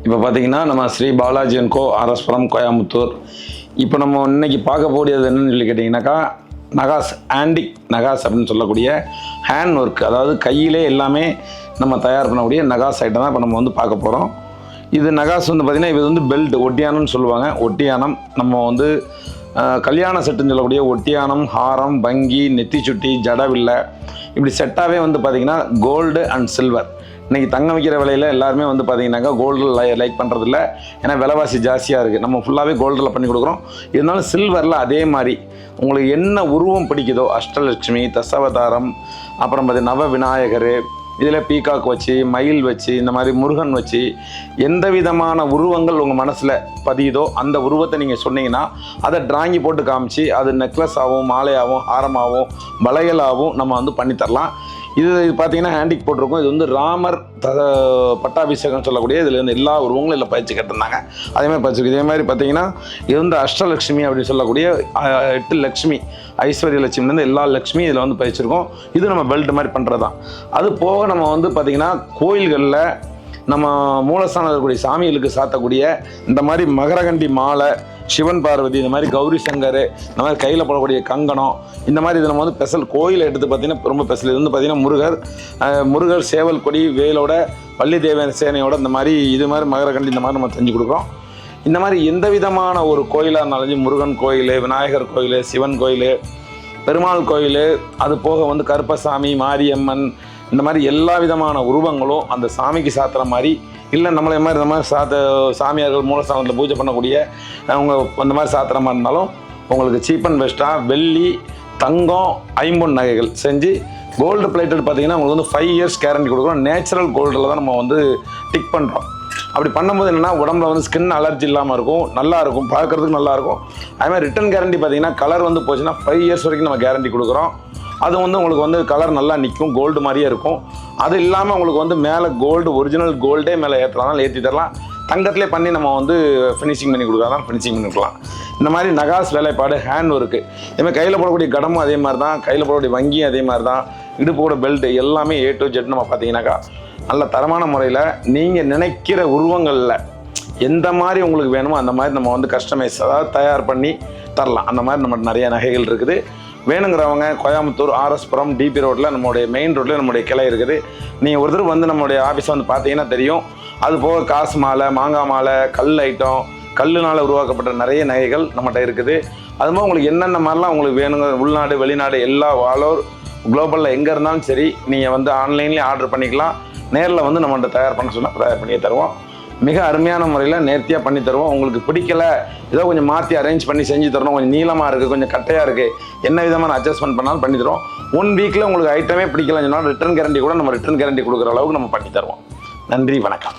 இப்போ பார்த்தீங்கன்னா நம்ம ஸ்ரீ பாலாஜி அண்ட் கோ ஆர்எஸ்புரம் கோயம்புத்தூர். இப்போ நம்ம இன்னைக்கு பார்க்க போடியது என்னன்னு சொல்லி கேட்டிங்கனாக்கா நகாஸ், ஆன்டிக் நகாஸ் அப்படின்னு சொல்லக்கூடிய ஹேண்ட் ஒர்க், அதாவது கையிலே எல்லாமே நம்ம தயார் பண்ணக்கூடிய நகாஸ் ஐட்டம் தான் இப்போ நம்ம வந்து பார்க்க போகிறோம். இது நகாஸ் வந்து பார்த்திங்கன்னா இது வந்து பெல்ட், ஒட்டியானம்னு சொல்லுவாங்க. ஒட்டியானம் நம்ம வந்து கல்யாண செட்டுன்னு சொல்லக்கூடிய ஒட்டியானம், ஹாரம், பங்கி, நெத்தி சுட்டி, ஜடவில்லை, இப்படி செட்டாகவே வந்து பார்த்திங்கன்னா கோல்டு அண்ட் சில்வர். இன்றைக்கி தங்கம் வைக்கிற விலையில் எல்லாருமே வந்து பார்த்திங்கனாக்கா கோல்டில் லைக் பண்ணுறதில்ல, ஏன்னா விலைவாசி ஜாஸ்தியாக இருக்குது. நம்ம ஃபுல்லாகவே கோல்டில் பண்ணி கொடுக்குறோம். இருந்தாலும் சில்வரில் அதே மாதிரி உங்களுக்கு என்ன உருவம் பிடிக்குதோ, அஷ்டலட்சுமி, தசாவதாரம், அப்புறம் பார்த்திங்கன்னா நவ விநாயகர், இதில் பீகாக் வச்சு, மயில் வச்சு, இந்த மாதிரி முருகன் வச்சு எந்த விதமான உருவங்கள் உங்கள் மனசில் பதியுதோ அந்த உருவத்தை நீங்கள் சொன்னீங்கன்னா அதை டிராயிங்கி போட்டு காமிச்சு அது நெக்லஸ் ஆகும், மாலையாகவும், ஹாரமாகவும், வளையலாகவும் நம்ம வந்து பண்ணித்தரலாம். இது பார்த்தீங்கன்னா ஹேண்டிக் போட்டிருக்கோம். இது வந்து ராமர் பட்டாபிஷேகம் சொல்லக்கூடிய இதில் வந்து எல்லா உருவங்களும் இல்லை பயிற்சி கட்டிருந்தாங்க. அதேமாதிரி பயிற்சி இதே மாதிரி பார்த்தீங்கன்னா இது வந்து அஷ்டலட்சுமி அப்படின்னு சொல்லக்கூடிய 8 லட்சுமி, ஐஸ்வர்ய லட்சுமிலேருந்து எல்லா லட்சுமி இதில் வந்து பயிற்சிருக்கோம். இது நம்ம பெல்ட் மாதிரி பண்ணுறது தான். அது போக நம்ம வந்து பார்த்திங்கன்னா கோயில்களில் நம்ம மூலஸ்தானம் இருக்கக்கூடிய சாமிகளுக்கு சாத்தக்கூடிய இந்த மாதிரி மகரகண்டி மாலை, சிவன் பார்வதி, இந்த மாதிரி கௌரி சங்கர், இந்த மாதிரி கையில் போடக்கூடிய கங்கணம், இந்த மாதிரி இது நம்ம வந்து ஸ்பெஷல் கோயிலை எடுத்து பார்த்திங்கன்னா ரொம்ப ஸ்பெஷல். இது வந்து பார்த்திங்கன்னா முருகர் சேவல் கொடி வேலோட, வள்ளி தேவன் சேனையோட, இந்த மாதிரி இது மாதிரி மகரகண்டி இந்த மாதிரி நம்ம செஞ்சு கொடுக்குறோம். இந்த மாதிரி எந்த விதமான ஒரு கோயிலாக இருந்தாலும், முருகன் கோயில், விநாயகர் கோயில், சிவன் கோயில், பெருமாள் கோயில், அது போக வந்து கருப்பசாமி, மாரியம்மன், இந்த மாதிரி எல்லா விதமான உருவங்களும் அந்த சாமிக்கு சாத்துற மாதிரி இல்லை, நம்மளை மாதிரி இந்த மாதிரி சாமியார்கள் மூலஸ்தானத்தில் பூஜை பண்ணக்கூடிய அவங்க அந்த மாதிரி சாத்துற மாதிரி இருந்தாலும் உங்களுக்கு சீப் அண்ட் பெஸ்ட்டாக வெள்ளி, தங்கம், ஐம்பொன் நகைகள் செஞ்சு கோல்டு பிளேட்டட் பார்த்தீங்கன்னா உங்களுக்கு வந்து 5 இயர்ஸ் கேரண்டி கொடுக்குறோம். நேச்சுரல் கோல்டில் தான் நம்ம வந்து டிக் பண்ணுறோம். அப்படி பண்ணும்போது என்னென்னா உடம்புல வந்து ஸ்கின் அலர்ஜி இல்லாமல் இருக்கும், நல்லாயிருக்கும், பார்க்குறதுக்கு நல்லாயிருக்கும். அதுமாதிரி ரிட்டன் கேரண்டி பார்த்தீங்கன்னா கலர் வந்து போச்சுன்னா 5 இயர்ஸ் வரைக்கும் நம்ம கேரண்டி கொடுக்குறோம். அது வந்து உங்களுக்கு வந்து கலர் நல்லா நிற்கும், கோல்டு மாதிரியே இருக்கும். அது இல்லாமல் உங்களுக்கு வந்து மேலே கோல்டு, ஒரிஜினல் கோல்டே மேலே ஏற்றலாம், ஏற்றி தரலாம். தங்கத்திலே பண்ணி நம்ம வந்து ஃபினிஷிங் பண்ணி கொடுக்குறதான் ஃபினிஷிங் பண்ணிக்கலாம். இந்த மாதிரி நகாஸ் வேலைப்பாடு, ஹேண்ட் ஒர்க்கு, இதுமாதிரி கையில் போடக்கூடிய கடமும் அதே மாதிரி தான், கையில் போடக்கூடிய வங்கியும் அதே மாதிரி தான், இடுப்போட பெல்ட்டு எல்லாமே A to Z நம்ம பார்த்தீங்கன்னாக்கா நல்ல தரமான முறையில் நீங்கள் நினைக்கிற உருவங்களில் எந்த மாதிரி உங்களுக்கு வேணுமோ அந்த மாதிரி நம்ம வந்து கஸ்டமைஸ், அதாவது தயார் பண்ணி தரலாம். அந்த மாதிரி நம்ம நிறைய நகைகள் இருக்குது. வேணுங்கிறவங்க கோயம்புத்தூர் ஆர்எஸ்புரம் டிபி ரோட்டில் நம்மளுடைய மெயின் ரோட்டில் நம்மளுடைய கிளை இருக்குது. நீங்கள் ஒரு தடவை வந்து நம்மளுடைய ஆஃபீஸ் வந்து பார்த்தீங்கன்னா தெரியும். அது போக காசு மாலை, மாங்காய் மாலை, கல் ஐட்டம், கல்லுனால் உருவாக்கப்பட்ட நிறைய நகைகள் நம்மகிட்ட இருக்குது. அது போக உங்களுக்கு என்னென்ன மாதிரிலாம் உங்களுக்கு வேணுங்க, உள்நாடு வெளிநாடு எல்லா ஆல் ஓவர் குளோபலில் எங்கே இருந்தாலும் சரி நீங்கள் வந்து ஆன்லைன்லேயே ஆர்டர் பண்ணிக்கலாம். நேரில் வந்து நம்மகிட்ட தயார் பண்ண சொன்னால் தயார் பண்ணி தருவோம். மிக அருமையான முறையில் நேர்த்தியாக பண்ணி தருவோம். உங்களுக்கு பிடிக்கல, ஏதோ கொஞ்சம் மாற்றி அரேஞ்ச் பண்ணி செஞ்சு தரணும், கொஞ்சம் நீளமாக இருக்குது, கொஞ்சம் கட்டையாக இருக்குது, என்ன விதமான அட்ஜஸ்ட்மெண்ட் பண்ணாலும் பண்ணி தருவோம். 1 வீக்கில் உங்களுக்கு ஐட்டமே பிடிக்கலன்னு சொன்னால் ரிட்டர்ன் கேரண்டி கூட நம்ம ரிட்டர்ன் கேரண்டி கொடுக்குற அளவுக்கு நம்ம பண்ணி தருவோம். நன்றி, வணக்கம்.